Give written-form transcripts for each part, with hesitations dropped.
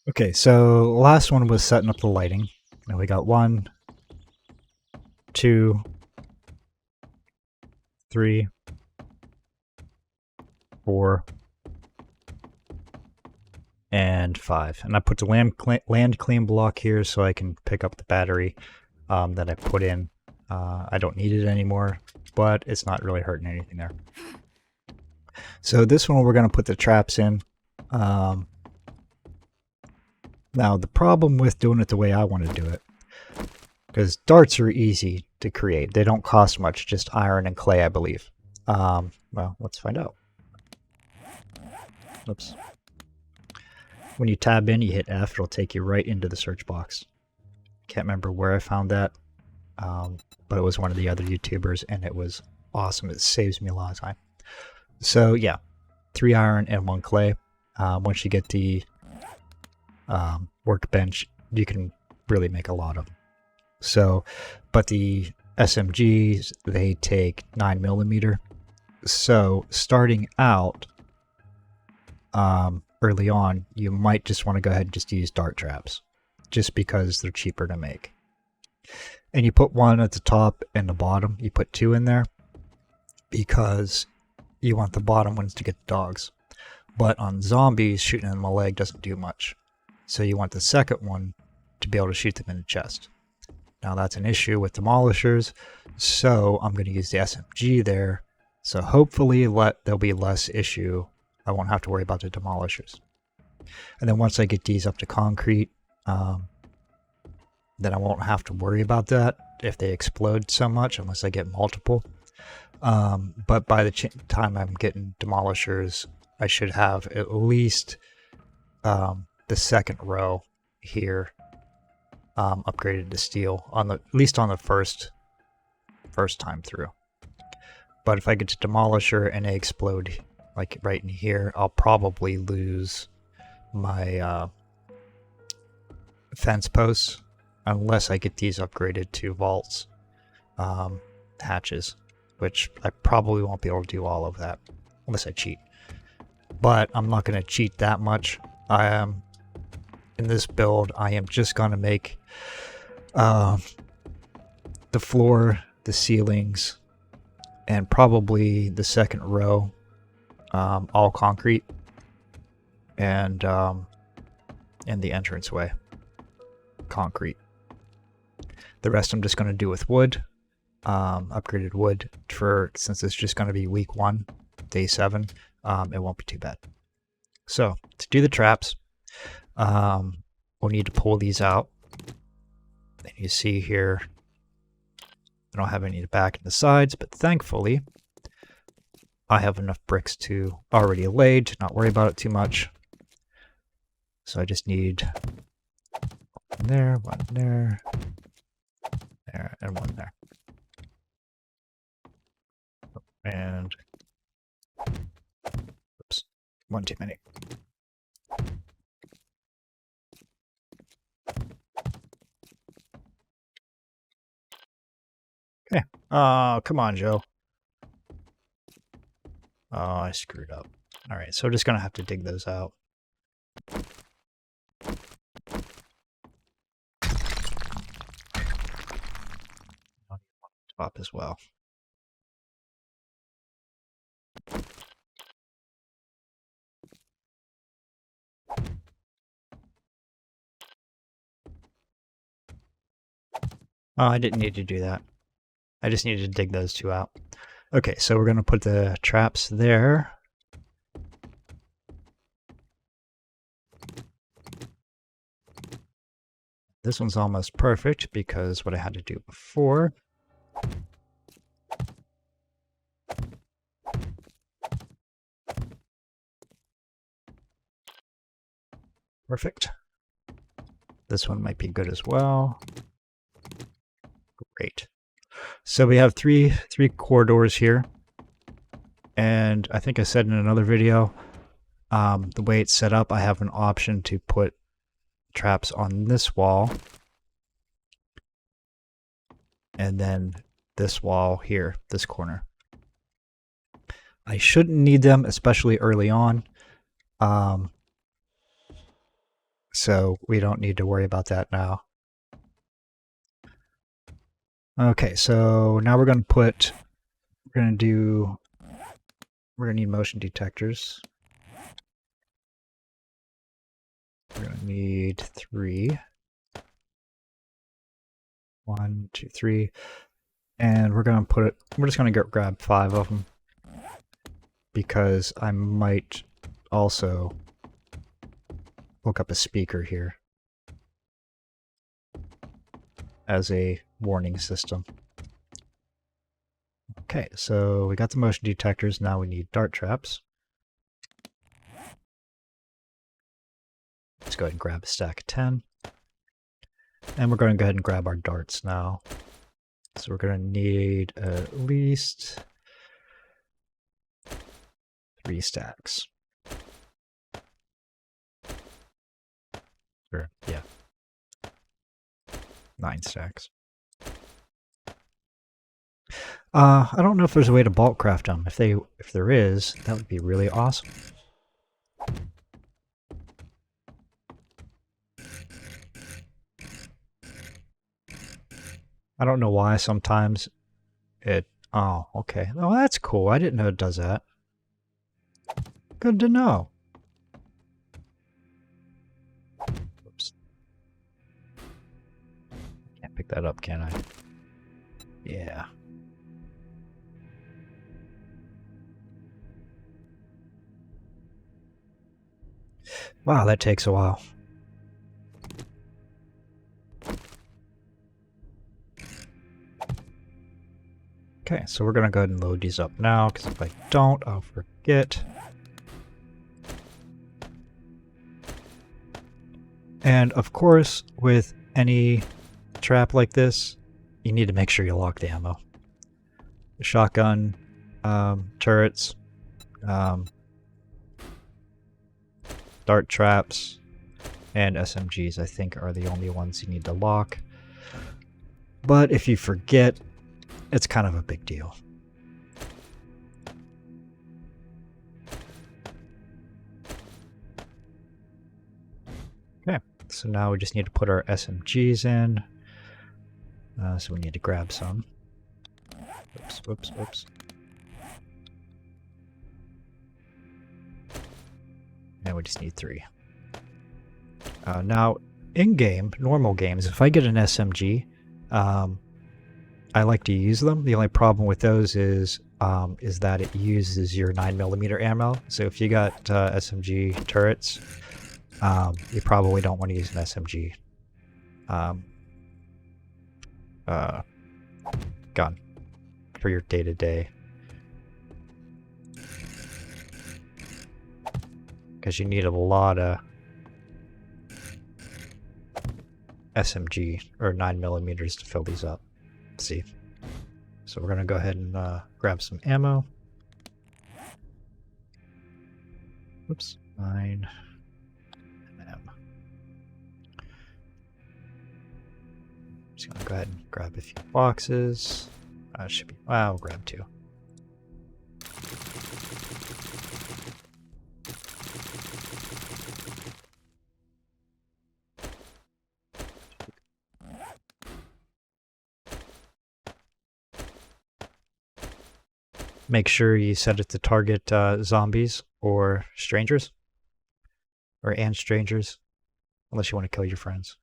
Okay, so last one was setting up the lighting. And we got 1, 2, 3, 4, and 5. And I put the land clean block here so I can pick up the battery that I put in. I don't need it anymore, but it's not really hurting anything there. So this one we're going to put the traps in. Now the problem with doing it the way I want to do it, because darts are easy to create. They don't cost much, just iron and clay, I believe. Well, let's find out. Oops. When you tab in, you hit F, it'll take you right into the search box. Can't remember where I found that, but it was one of the other YouTubers, and it was awesome. It saves me a lot of time. So yeah, 3 iron and 1 clay. Once you get the workbench, you can really make a lot of them. So, but the SMGs, they take 9mm. So starting out, early on, you might just want to go ahead and just use dart traps, just because they're cheaper to make. And you put 1 at the top and the bottom. You put 2 in there because you want the bottom ones to get the dogs. But on zombies, shooting them in the leg doesn't do much. So you want the second one to be able to shoot them in the chest. Now that's an issue with demolishers, so I'm going to use the SMG there. So hopefully there'll be less issue. I won't have to worry about the demolishers. And then once I get these up to concrete, then I won't have to worry about that if they explode so much, unless I get multiple. But by the time I'm getting demolishers, I should have at least the second row here upgraded to steel, at least on the first time through. But if I get to demolisher and they explode like right in here, I'll probably lose my fence posts unless I get these upgraded to vaults, hatches, which I probably won't be able to do all of that unless I cheat. But I'm not going to cheat that much. In this build, I am just going to make the floor, the ceilings, and probably the second row all concrete, and the entranceway concrete. The rest I'm just going to do with wood, upgraded wood, since it's just going to be week 1, day 7. It won't be too bad. So to do the traps, we'll need to pull these out. And you see here, I don't have any in the back and the sides, but thankfully I have enough bricks to already laid to not worry about it too much. So I just need one there, there, and one there. And oops, one too many. Okay. Oh, come on, Joe. Oh, I screwed up. Alright, so we're just going to have to dig those out. Top as well. Oh, I didn't need to do that. I just needed to dig those 2 out. Okay, so we're going to put the traps there. This one's almost perfect because what I had to do before. Perfect. This one might be good as well. Great. So we have three corridors here. And I think I said in another video, the way it's set up, I have an option to put traps on this wall. And then this wall here, this corner. I shouldn't need them, especially early on. so we don't need to worry about that now. Okay, so now we're going to need motion detectors. We're going to need 3. 1, 2, 3. And we're just going to grab 5 of them, because I might also hook up a speaker here as a warning system. Okay, so we got the motion detectors. Now we need dart traps. Let's go ahead and grab a stack of 10. And we're going to go ahead and grab our darts now. So we're going to need at least 3 stacks. Or, yeah. 9 stacks. I don't know if there's a way to bulk craft them. If there is, that would be really awesome. I don't know why sometimes it... Oh, okay. Oh, that's cool. I didn't know it does that. Good to know. Oops. Can't pick that up, can I? Yeah. Wow, that takes a while. Okay, so we're going to go ahead and load these up now, because if I don't, I'll forget. And of course, with any trap like this, you need to make sure you lock the ammo. The shotgun, turrets, dart traps, and SMGs, I think, are the only ones you need to lock. But if you forget, it's kind of a big deal. Okay, so now we just need to put our SMGs in. So we need to grab some. Oops, oops, oops. And we just need 3. Now, in-game, normal games, if I get an SMG, I like to use them. The only problem with those is that it uses your 9mm ammo. So if you got SMG turrets, you probably don't want to use an SMG gun for your day-to-day. Because you need a lot of SMG or 9mm to fill these up. Let's see. So we're going to go ahead and grab some ammo. Oops, 9 M. Just going to go ahead and grab a few boxes. Should be, well, I'll grab 2. Make sure you set it to target zombies or strangers. And strangers. Unless you want to kill your friends.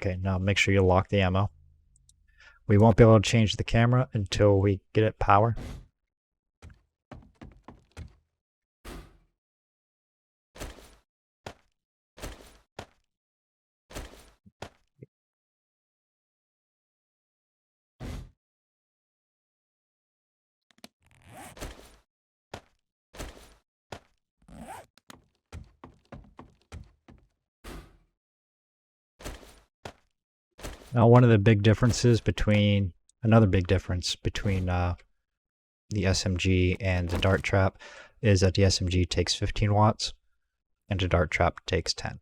Okay, now make sure you lock the ammo. We won't be able to change the camera until we get it power. Now, one of the big differences between, another big difference between the SMG and the dart trap is that the SMG takes 15 watts and the dart trap takes 10.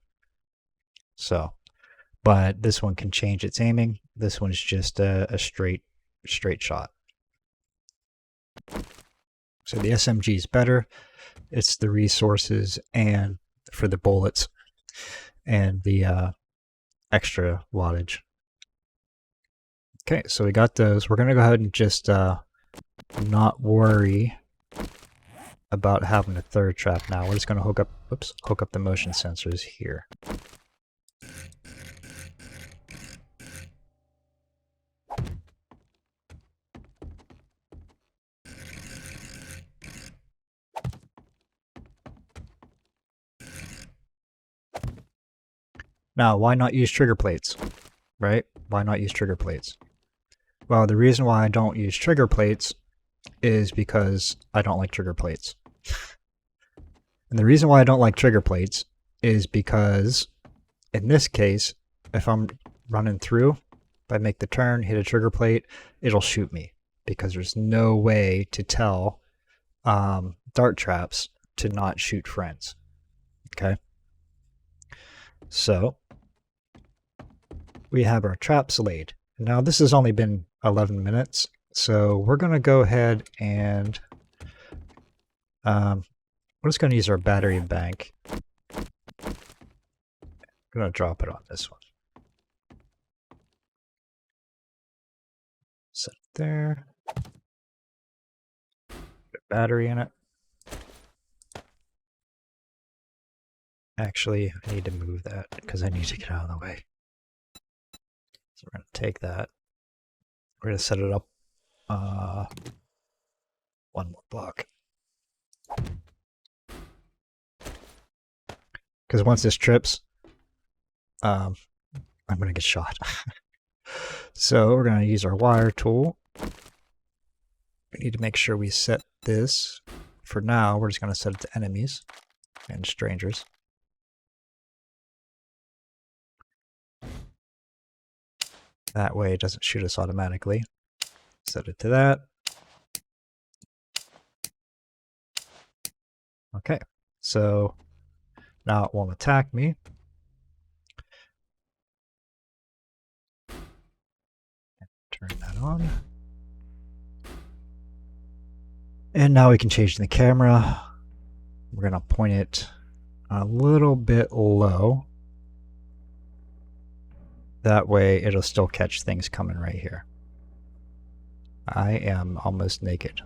So, but this one can change its aiming. This one's just a straight shot. So the SMG is better. It's the resources and for the bullets. and the extra wattage. Okay, so we got those. We're gonna go ahead and just not worry about having a third trap now. We're just gonna hook up the motion sensors here. Now, why not use trigger plates, right? Why not use trigger plates? Well, the reason why I don't use trigger plates is because I don't like trigger plates. And the reason why I don't like trigger plates is because, in this case, if I'm running through, if I make the turn, hit a trigger plate, it'll shoot me because there's no way to tell dart traps to not shoot friends. Okay? So, we have our traps laid. Now, this has only been 11 minutes, so we're going to go ahead and we're just going to use our battery bank. I'm going to drop it on this one. Set it there. Put a battery in it. Actually, I need to move that because I need to get out of the way. So we're going to take that. We're going to set it up one more block. Because once this trips, I'm going to get shot. So we're going to use our wire tool. We need to make sure we set this. For now, we're just going to set it to enemies and strangers. That way it doesn't shoot us automatically. Set it to that. Okay, so now it won't attack me. Turn that on. And now we can change the camera. We're going to point it a little bit low. That way it'll still catch things coming right here. I am almost naked.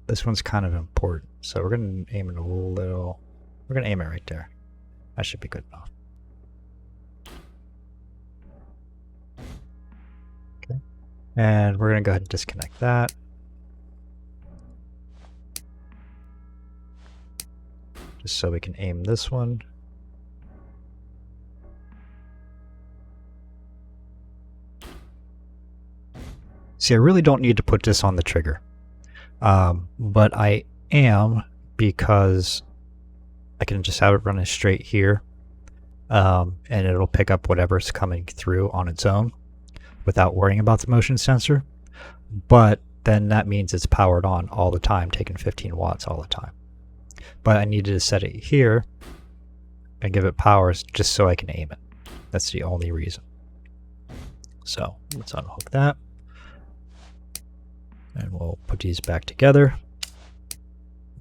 This one's kind of important, so we're going to aim it a little. We're going to aim it right there. That should be good enough. Okay. And we're going to go ahead and disconnect that. Just so we can aim this one. See, I really don't need to put this on the trigger. But I am, because I can just have it running straight here. And it'll pick up whatever's coming through on its own without worrying about the motion sensor. But then that means it's powered on all the time, taking 15 watts all the time. But I needed to set it here and give it powers just so I can aim it. That's the only reason. So let's unhook that. And we'll put these back together.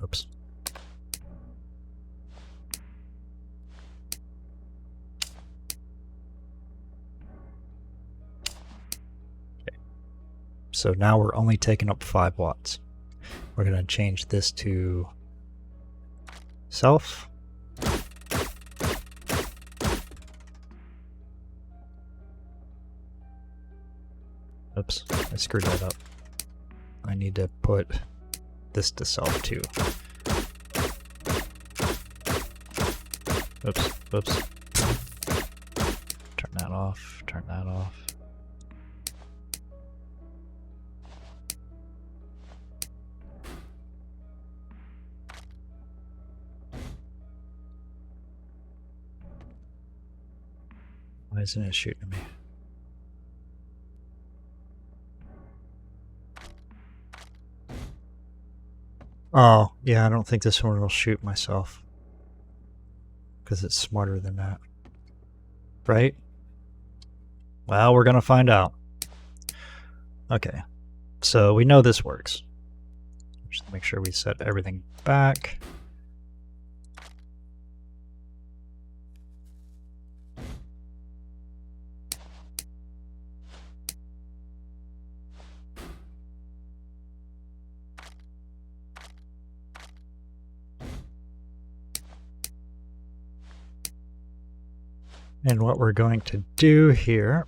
Oops. Okay. So now we're only taking up 5 watts. We're going to change this to self. Oops, I screwed that up. I need to put this to self too. Oops, oops. Turn that off, turn that off. Why isn't it shooting me? Oh, yeah, I don't think this one will shoot myself. Because it's smarter than that. Right? Well, we're going to find out. Okay, so we know this works. Just make sure we set everything back. And what we're going to do here,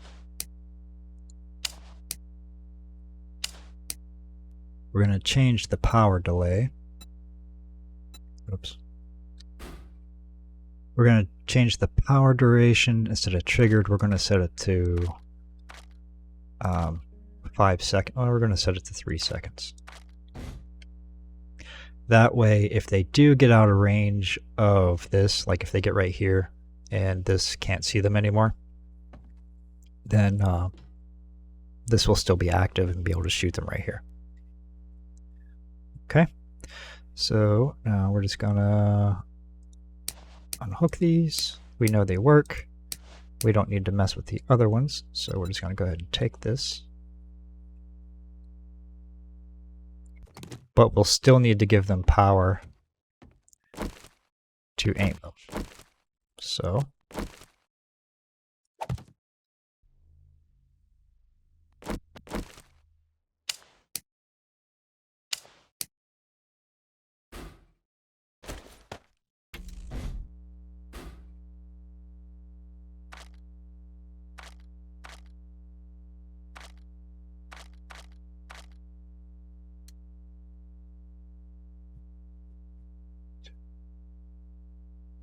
we're going to change the power delay. Oops. We're going to change the power duration. Instead of triggered, we're going to set it to 5 seconds. Oh, we're going to set it to 3 seconds. That way, if they do get out of range of this, like if they get right here and this can't see them anymore, then this will still be active and be able to shoot them right here. Okay, so now we're just gonna unhook these. We know they work. We don't need to mess with the other ones, so we're just gonna go ahead and take this. But we'll still need to give them power to aim them. So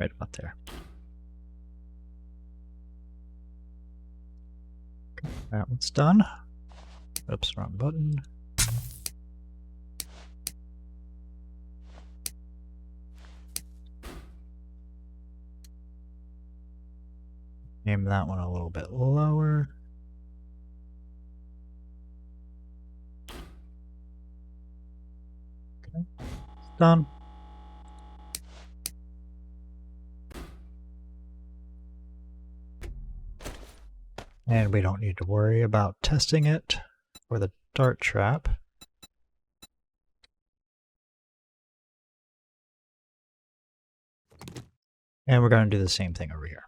right about there. Okay, that one's done. Oops, wrong button. Aim that one a little bit lower. Okay, done. And we don't need to worry about testing it for the dart trap. And we're going to do the same thing over here.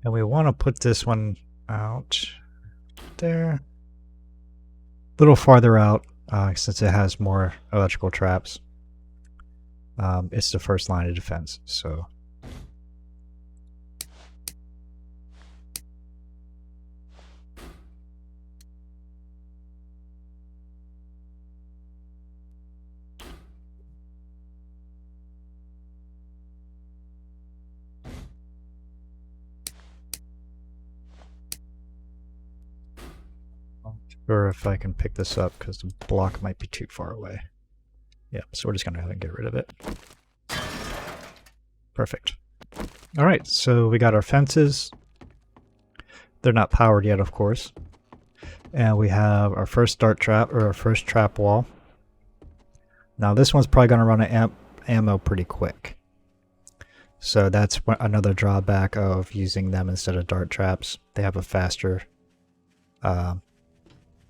And we want to put this one out there, a little farther out, since it has more electrical traps. It's the first line of defense, so. Or if I can pick this up because the block might be too far away. Yeah, so we're just going to go ahead and get rid of it. Perfect. All right, so we got our fences. They're not powered yet, of course. And we have our first dart trap, or our first trap wall. Now this one's probably going to run an ammo pretty quick. So that's another drawback of using them instead of dart traps. They have a faster...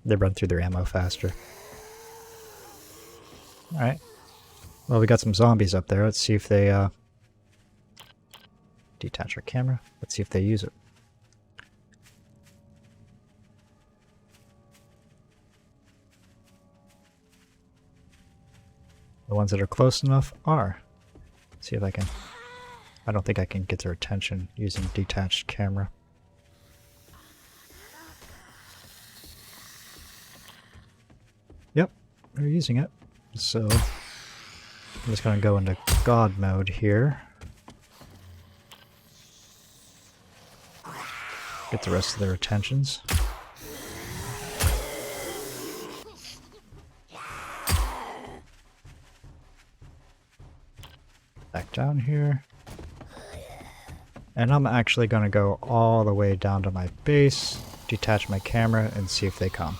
they run through their ammo faster. Alright. Well, we got some zombies up there. Let's see if they, detach our camera. Let's see if they use it. The ones that are close enough are. Let's see if I can... I don't think I can get their attention using detached camera. Yep, they're using it. So I'm just going to go into God mode here. Get the rest of their attentions. Back down here. And I'm actually going to go all the way down to my base, detach my camera, and see if they come.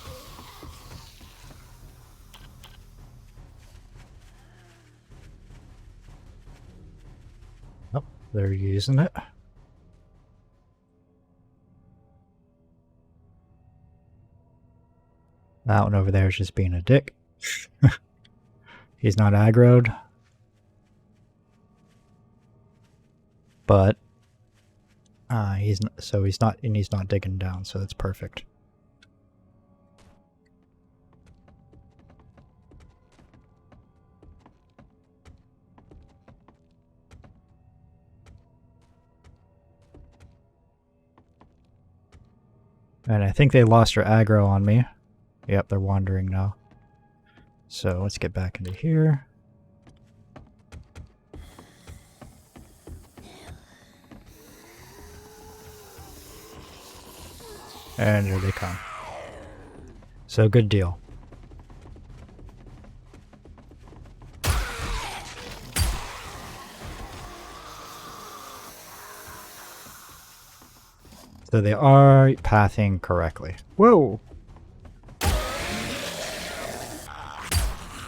Oh, they're using it. that one over there is just being a dick. He's not aggroed. But he's not digging down, so that's perfect. And I think they lost their aggro on me. Yep, they're wandering now. So let's get back into here. And here they come. So good deal. So they are pathing correctly. Whoa!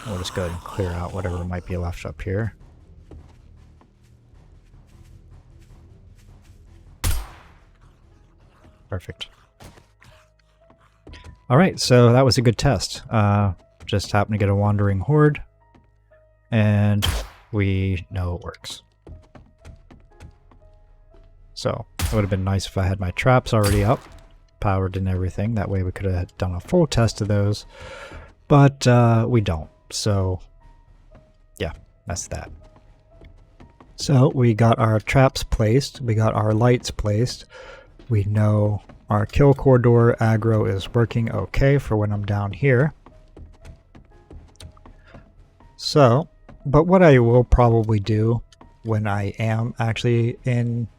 We'll just go ahead and clear out whatever might be left up here. Perfect. Alright, so that was a good test. Just happened to get a wandering horde, and we know it works. So, it would have been nice if I had my traps already up, powered and everything. That way we could have done a full test of those, but we don't. So, yeah, that's that. So, we got our traps placed, we got our lights placed, we know our kill corridor aggro is working okay for when I'm down here. So, but what I will probably do when I am actually in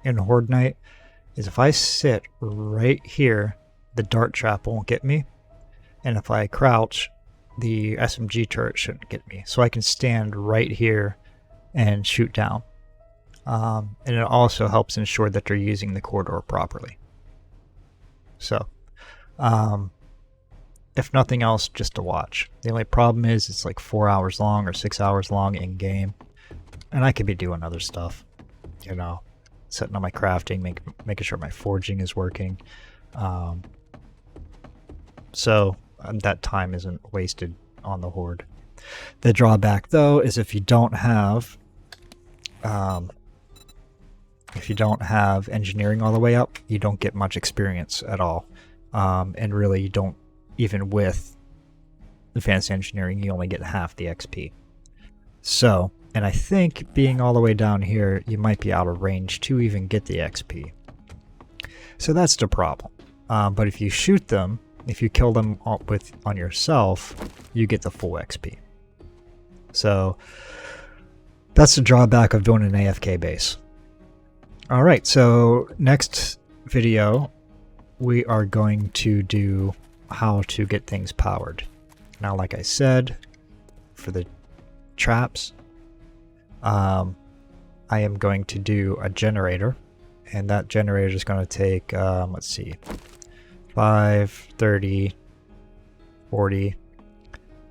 Horde Night is if I sit right here, the dart trap won't get me. And if I crouch, the SMG turret shouldn't get me. So I can stand right here and shoot down. And it also helps ensure that they're using the corridor properly. So, if nothing else, just to watch. The only problem is it's like 4 hours long or 6 hours long in game. And I could be doing other stuff, you know, setting up my crafting, making sure my forging is working. So that time isn't wasted on the Horde. The drawback though is if you don't have engineering all the way up, you don't get much experience at all. And really you don't, even with advanced engineering, you only get half the XP. So, and I think being all the way down here, you might be out of range to even get the XP. So that's the problem. But if you shoot them, if you kill them on yourself, you get the full XP. So that's the drawback of doing an AFK base. Alright, so next video, we are going to do how to get things powered. Now, like I said, for the traps, I am going to do a generator, and that generator is going to take, let's see, 5, 30, 40,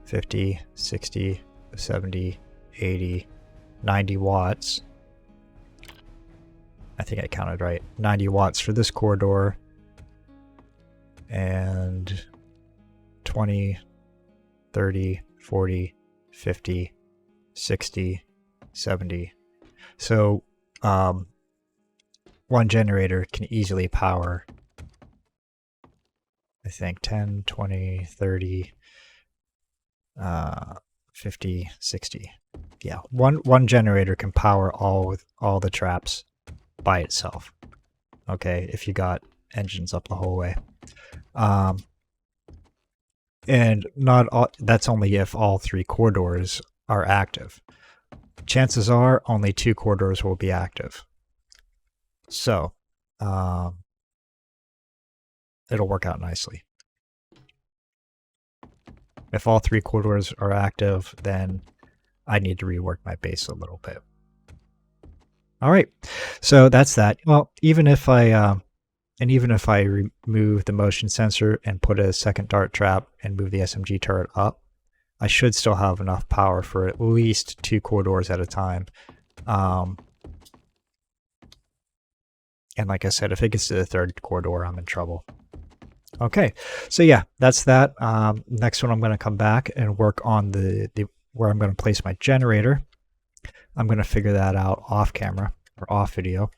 50, 60, 70, 80, 90 watts. I think I counted right. 90 watts for this corridor, and 20, 30, 40, 50, 60, 70. So one generator can easily power, I think, 10, 20, 30, 50, 60. Yeah, one generator can power all the traps by itself. Okay, if you got engines up the whole way. And not all, that's only if all 3 corridors are active. Chances are only 2 corridors will be active. So, it'll work out nicely. If all 3 corridors are active, then I need to rework my base a little bit. Alright, so that's that. Well, even if I remove the motion sensor and put a second dart trap and move the SMG turret up, I should still have enough power for at least 2 corridors at a time. And like I said, if it gets to the 3rd corridor, I'm in trouble. Okay, so yeah, that's that. Next one, I'm going to come back and work on the where I'm going to place my generator. I'm going to figure that out off camera or off video,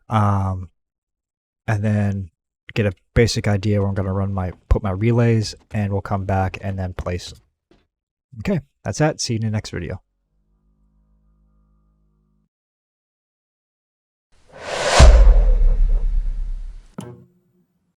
and then get a basic idea where I'm going to put my relays, and we'll come back and then place them. Okay, that's that. See you in the next video.